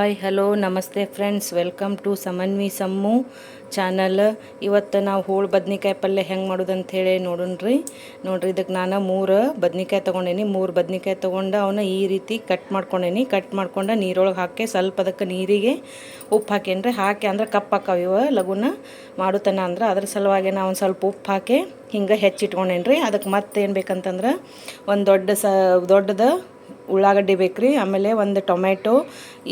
Hi hello ನಮಸ್ತೆ friends, welcome to Samanvi Sammu channel. ಇವತ್ತು ನಾವು ಹೋಳು ಬದ್ನಿಕಾಯಿ ಪಲ್ಯ ಹೆಂಗೆ ಮಾಡೋದಂತ ಹೇಳಿ ನೋಡೋಣ್ರಿ. ನೋಡ್ರಿ, ಇದಕ್ಕೆ ನಾನು 3 ಬದ್ನಿಕಾಯಿ ತೊಗೊಂಡೇನಿ. 3 ಬದ್ನಿಕಾಯಿ ತೊಗೊಂಡು ಅವನ್ನ ಈ ರೀತಿ ಕಟ್ ಮಾಡ್ಕೊಂಡೇನಿ. ಕಟ್ ಮಾಡ್ಕೊಂಡು ನೀರೊಳಗೆ ಹಾಕಿ ಸ್ವಲ್ಪ ಅದಕ್ಕೆ ನೀರಿಗೆ ಉಪ್ಪು ಹಾಕೇನ್ರಿ. ಹಾಕಿ ಅಂದ್ರೆ ಕಪ್ಪಾಕಾವ ಇವ ಲಘುನ ಮಾಡುತ್ತಾನ ಅಂದ್ರೆ ಅದ್ರ ಸಲುವಾಗಿ ನಾವು ಒಂದು ಸ್ವಲ್ಪ ಉಪ್ಪು ಹಾಕಿ ಹಿಂಗೆ ಹೆಚ್ಚಿಟ್ಕೊಂಡೇನ್ರಿ. ಅದಕ್ಕೆ ಮತ್ತೆ ಏನು ಬೇಕಂತಂದ್ರೆ ಒಂದು ದೊಡ್ಡದ ಉಳ್ಳಾಗಡ್ಡಿ ಬೇಕ್ರಿ. ಆಮೇಲೆ ಒಂದು ಟೊಮೆಟೊ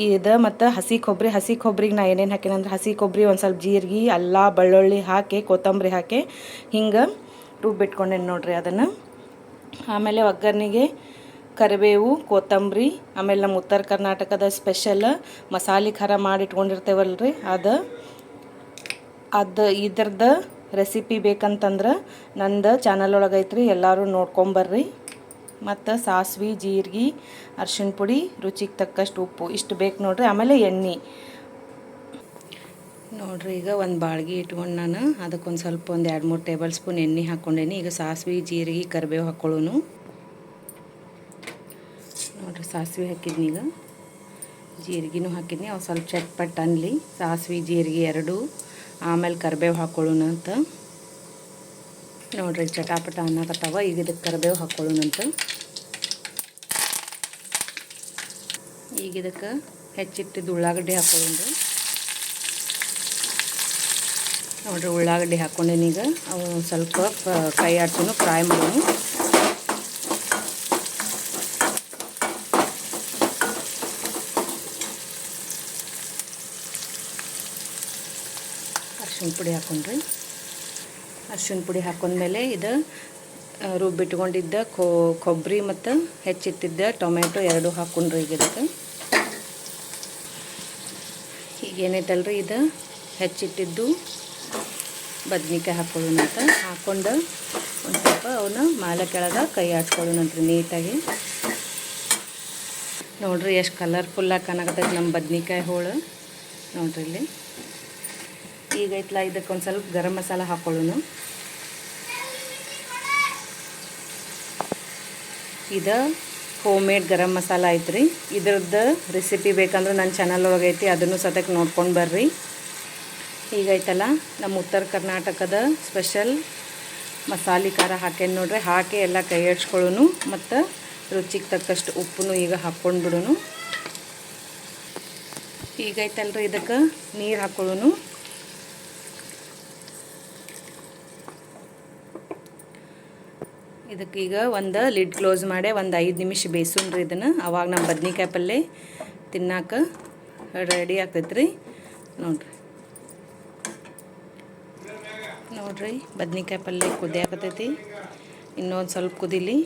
ಇದು ಮತ್ತು ಹಸಿ ಕೊಬ್ಬರಿಗೆ ನಾ ಏನೇನು ಹಾಕೇನಂದ್ರೆ ಹಸಿ ಕೊಬ್ಬರಿ, ಒಂದು ಸ್ವಲ್ಪ ಜೀರಿಗೆ, ಅಲ್ಲ, ಬೆಳ್ಳುಳ್ಳಿ ಹಾಕಿ ಕೊತ್ತಂಬರಿ ಹಾಕಿ ಹಿಂಗೆ ರುಬ್ಬಿಟ್ಕೊಂಡೇನು ನೋಡ್ರಿ ಅದನ್ನು. ಆಮೇಲೆ ಒಗ್ಗರಣೆಗೆ ಕರಿಬೇವು, ಕೊತ್ತಂಬರಿ, ಆಮೇಲೆ ನಮ್ಮ ಉತ್ತರ ಕರ್ನಾಟಕದ ಸ್ಪೆಷಲ್ ಮಸಾಲೆ ಖಾರ ಮಾಡಿ ಇಟ್ಕೊಂಡಿರ್ತೇವಲ್ರಿ, ಅದು ಇದ್ರದ್ದು ರೆಸಿಪಿ ಬೇಕಂತಂದ್ರೆ ನಂದು ಚಾನಲ್ ಒಳಗೆ ಐತ್ರಿ, ಎಲ್ಲರೂ ನೋಡ್ಕೊಂಬರ್ರಿ. ಮತ್ತು ಸಾಸಿವೆ, ಜೀರಿಗೆ, ಅರ್ಶಿಣ ಪುಡಿ, ರುಚಿಗೆ ತಕ್ಕಷ್ಟು ಉಪ್ಪು ಇಷ್ಟು ಬೇಕು ನೋಡ್ರಿ. ಆಮೇಲೆ ಎಣ್ಣೆ ನೋಡ್ರಿ. ಈಗ ಒಂದು ಬಾಳ್ಗೆ ಇಟ್ಕೊಂಡು ನಾನು ಅದಕ್ಕೊಂದು ಸ್ವಲ್ಪ ಒಂದು 2-3 ಟೇಬಲ್ ಸ್ಪೂನ್ ಎಣ್ಣೆ ಹಾಕ್ಕೊಂಡೇನಿ. ಈಗ ಸಾಸಿವೆ, ಜೀರಿಗೆ, ಕರಿಬೇವು ಹಾಕ್ಕೊಳ್ಳೋನು ನೋಡ್ರಿ. ಸಾಸಿವೆ ಹಾಕಿದ್ನಿ, ಈಗ ಜೀರಿಗೆನೂ ಹಾಕಿದ್ನಿ. ಅವು ಸ್ವಲ್ಪ ಚಟ್ಪಟ್ ಅನ್ನಲಿ. ಸಾಸಿವೆ ಜೀರಿಗೆ 2, ಆಮೇಲೆ ಕರಿಬೇವು ಹಾಕ್ಕೊಳ್ಳೋಣ ಅಂತ ನೋಡ್ರಿ. ಚಟಾಪಟ ಅನ್ನಕತ್ತಾವ. ಈಗ ಇದಕ್ಕೆ ಕರಿಬೇವು ಹಾಕ್ಕೊಳ್ಳೋಣಂತ. ಈಗ ಇದಕ್ಕೆ ಹೆಚ್ಚಿಟ್ಟಿದ್ದು ಉಳ್ಳಾಗಡ್ಡಿ ಹಾಕ್ಕೊಳ್ಳೋಣ ನೋಡ್ರಿ. ಉಳ್ಳಾಗಡ್ಡಿ ಹಾಕ್ಕೊಂಡೇನಿ. ಈಗ ಅವು ಸ್ವಲ್ಪ ಕೈ ಆಡ್ಸೋನು ಫ್ರೈ ಮಾಡೋನು. ಅರ್ಶಿಣ ಪುಡಿ ಹಾಕ್ಕೊಂಡ್ರಿ. ಅರ್ಶಿಣ ಪುಡಿ ಹಾಕ್ಕೊಂಡ್ಮೇಲೆ ಇದು ರುಬ್ಬಿಟ್ಕೊಂಡಿದ್ದ ಕೊಬ್ಬರಿ ಮತ್ತು ಹೆಚ್ಚಿಟ್ಟಿದ್ದ ಟೊಮೆಟೊ 2 ಹಾಕ್ಕೊಂಡ್ರಿ. ಈಗ ಇದಕ್ಕೆ ಈಗೇನೈತಲ್ರಿ, ಇದು ಹೆಚ್ಚಿಟ್ಟಿದ್ದು ಬದ್ನಿಕಾಯಿ ಹಾಕ್ಕೊಳ್ಳೋಣಂತ. ಹಾಕ್ಕೊಂಡು ಒಂದು ಸ್ವಲ್ಪ ಅವನ್ನ ಮೇಲೆ ಕೆಳಗೆ ಕೈ ಆಡ್ಸ್ಕೊಳ್ಳೋಣಂತ್ರಿ ನೀಟಾಗಿ. ನೋಡ್ರಿ ಎಷ್ಟು ಕಲರ್ಫುಲ್ಲಾಗಿ ಕಾಣಕತ್ತೈತೆ ನಮ್ಮ ಬದ್ನಿಕಾಯಿ ಹೋಳು ನೋಡ್ರಿ ಇಲ್ಲಿ. ಈಗ ಐತ್ಲ, ಇದಕ್ಕೆ ಒಂದು ಸ್ವಲ್ಪ ಗರಂ ಮಸಾಲ ಹಾಕ್ಕೊಳ್ಳೋಣ. ಇದು ಹೋಮ್ ಮೇಡ್ ಗರಂ ಮಸಾಲ ಐತ್ರಿ. ಇದ್ರದ್ದು ರೆಸಿಪಿ ಬೇಕಂದ್ರೆ ನನ್ನ ಚಾನಲ್ ಒಳಗೆ ಐತಿ, ಅದನ್ನು ಸತಕ್ಕೆ ನೋಡ್ಕೊಂಡು ಬರ್ರಿ. ಈಗೈತಲ್ಲ, ನಮ್ಮ ಉತ್ತರ ಕರ್ನಾಟಕದ ಸ್ಪೆಷಲ್ ಮಸಾಲೆ ಖಾರ ಹಾಕೇನು ನೋಡ್ರಿ. ಹಾಕಿ ಎಲ್ಲ ಕೈ ಆಡ್ಸ್ಕೊಳ್ಳೋನು ಮತ್ತು ರುಚಿಗೆ ತಕ್ಕಷ್ಟು ಉಪ್ಪನ್ನು ಈಗ ಹಾಕ್ಕೊಂಡು ಬಿಡೋನು. ಈಗೈತಲ್ರಿ, ಇದಕ್ಕೆ ನೀರು ಹಾಕ್ಕೊಳ್ಳೋನು. ಇದಕ್ಕೆ ಈಗ ಒಂದು ಲಿಡ್ ಕ್ಲೋಸ್ ಮಾಡಿ ಒಂದು 5 ನಿಮಿಷ ಬೇಯಿಸೋಣ್ರಿ ಇದನ್ನು. ಅವಾಗ ನಮ್ಮ ಬದ್ನಿಕಾಯಿ ಪಲ್ಯ ತಿನ್ನಕ್ಕೆ ರೆಡಿ ಆಗ್ತೈತ್ರಿ ನೋಡ್ರಿ. ಬದ್ನಿಕಾಯಿ ಪಲ್ಯ ಕುದಿಯಾಕತೈತಿ. ಇನ್ನೊಂದು ಸ್ವಲ್ಪ ಕುದೀಲಿ.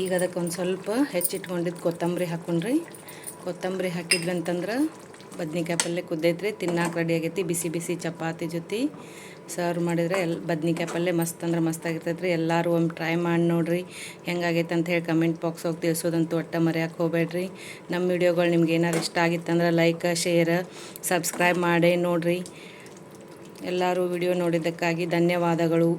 ಈಗ ಅದಕ್ಕೆ ಒಂದು ಸ್ವಲ್ಪ ಹೆಚ್ಚಿಟ್ಕೊಂಡಿದ್ದು ಕೊತ್ತಂಬರಿ ಹಾಕ್ಕೊಂಡ್ರಿ. ಕೊತ್ತಂಬರಿ ಹಾಕಿದ್ರಂತಂದ್ರೆ ಬದ್ನಿಕಾಯಿ ಪಲ್ಯ ಕುದ್ದೈತ್ರಿ, ತಿನ್ನಕ್ಕೆ ರೆಡಿ ಆಗೈತಿ. ಬಿಸಿ ಬಿಸಿ ಚಪಾತಿ ಜೊತೆ ಸರ್ವ್ ಮಾಡಿದರೆ ಬದ್ನಿಕಾಯಿ ಪಲ್ಯ ಮಸ್ತ್ ಅಂದ್ರೆ ಮಸ್ತ್ ಆಗಿರ್ತೈತ್ರಿ. ಎಲ್ಲರೂ ಒಮ್ಮೆ ಟ್ರೈ ಮಾಡಿ ನೋಡಿರಿ, ಹೆಂಗಾಗೈತೆ ಅಂತ ಹೇಳಿ ಕಮೆಂಟ್ ಬಾಕ್ಸ್ ಹೋಗಿ ತಿಳಿಸೋದಂತೂ ಒಟ್ಟು ಮರೆಯೋಕೆ ಹೋಗಬೇಡ್ರಿ. ನಮ್ಮ ವಿಡಿಯೋಗಳು ನಿಮ್ಗೆ ಏನಾರು ಇಷ್ಟ ಆಗಿತ್ತಂದ್ರೆ ಲೈಕ್, ಶೇರ್, ಸಬ್ಸ್ಕ್ರೈಬ್ ಮಾಡಿ ನೋಡಿರಿ. ಎಲ್ಲರೂ ವಿಡಿಯೋ ನೋಡಿದ್ದಕ್ಕಾಗಿ ಧನ್ಯವಾದಗಳು.